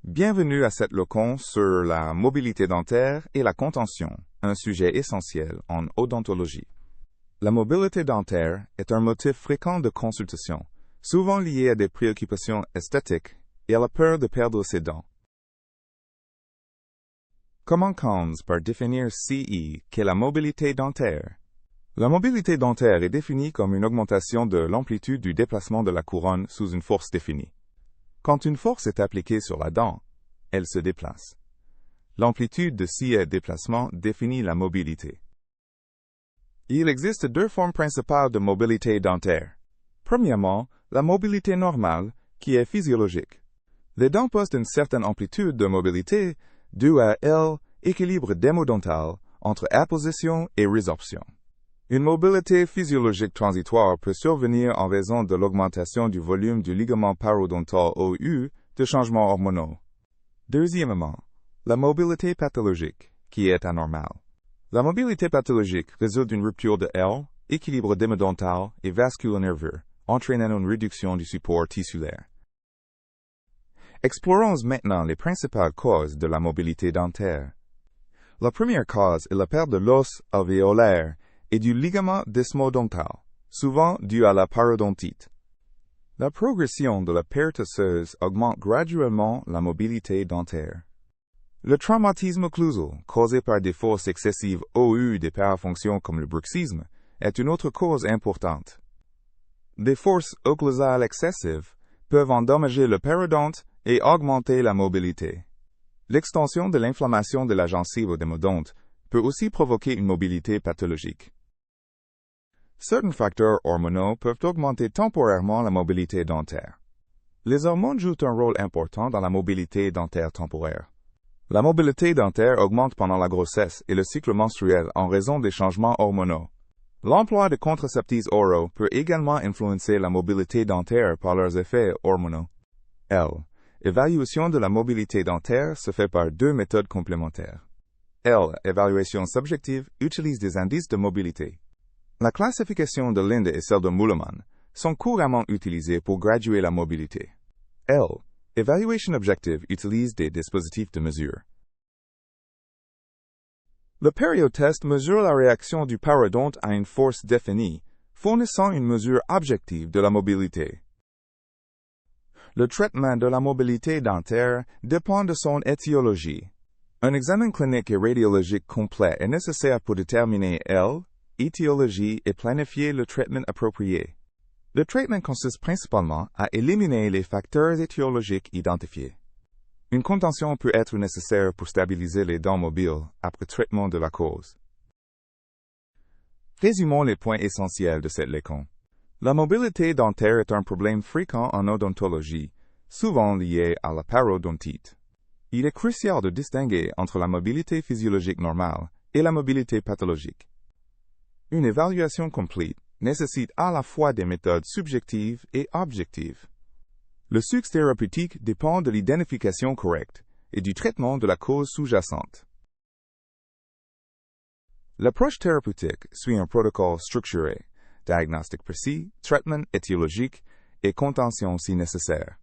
Bienvenue à cette leçon sur la mobilité dentaire et la contention, un sujet essentiel en odontologie. La mobilité dentaire est un motif fréquent de consultation, souvent lié à des préoccupations esthétiques et à la peur de perdre ses dents. Commençons par définir qu'est la mobilité dentaire. La mobilité dentaire est définie comme une augmentation de l'amplitude du déplacement de la couronne sous une force définie. Quand une force est appliquée sur la dent, elle se déplace. L'amplitude de ce déplacement définit la mobilité. Il existe deux formes principales de mobilité dentaire. Premièrement, la mobilité normale, qui est physiologique. Les dents possèdent une certaine amplitude de mobilité due à l'équilibre démodontal entre apposition et résorption. Une mobilité physiologique transitoire peut survenir en raison de l'augmentation du volume du ligament periodontal ou de changements hormonaux. Deuxièmement, la mobilité pathologique, qui est anormale. La mobilité pathologique résulte d'une rupture de équilibre démodontal et vasculo-nerveux, entraînant une réduction du support tissulaire. Explorons maintenant les principales causes de la mobilité dentaire. La première cause est la perte de l'os alvéolaire et du ligament desmodontal, souvent dû à la parodontite. La progression de la perte osseuse augmente graduellement la mobilité dentaire. Le traumatisme occlusal, causé par des forces excessives ou des parafonctions comme le bruxisme, est une autre cause importante. Des forces occlusales excessives peuvent endommager le periodonte et augmenter la mobilité. L'extension de l'inflammation de la gencive démodonte peut aussi provoquer une mobilité pathologique. Certains facteurs hormonaux peuvent augmenter temporairement la mobilité dentaire. Les hormones jouent un rôle important dans la mobilité dentaire temporaire. La mobilité dentaire augmente pendant la grossesse et le cycle menstruel en raison des changements hormonaux. L'emploi de contraceptifs oraux peut également influencer la mobilité dentaire par leurs effets hormonaux. L'évaluation de la mobilité dentaire se fait par deux méthodes complémentaires. Évaluation subjective utilise des indices de mobilité. La classification de Linde et celle de Muleman sont couramment utilisées pour graduer la mobilité. Évaluation objective utilise des dispositifs de mesure. Le Periotest mesure la réaction du periodonte à une force définie, fournissant une mesure objective de la mobilité. Le traitement de la mobilité dentaire dépend de son étiologie. Un examen clinique et radiologique complet est nécessaire pour déterminer l'étiologie et planifier le traitement approprié. Le traitement consiste principalement à éliminer les facteurs étiologiques identifiés. Une contention peut être nécessaire pour stabiliser les dents mobiles après traitement de la cause. Résumons les points essentiels de cette leçon. La mobilité dentaire est un problème fréquent en odontologie, souvent lié à la parodontite. Il est crucial de distinguer entre la mobilité physiologique normale et la mobilité pathologique. Une évaluation complète nécessite à la fois des méthodes subjectives et objectives. Le succès thérapeutique dépend de l'identification correcte et du traitement de la cause sous-jacente. L'approche thérapeutique suit un protocole structuré, diagnostic précis, traitement étiologique et contention si nécessaire.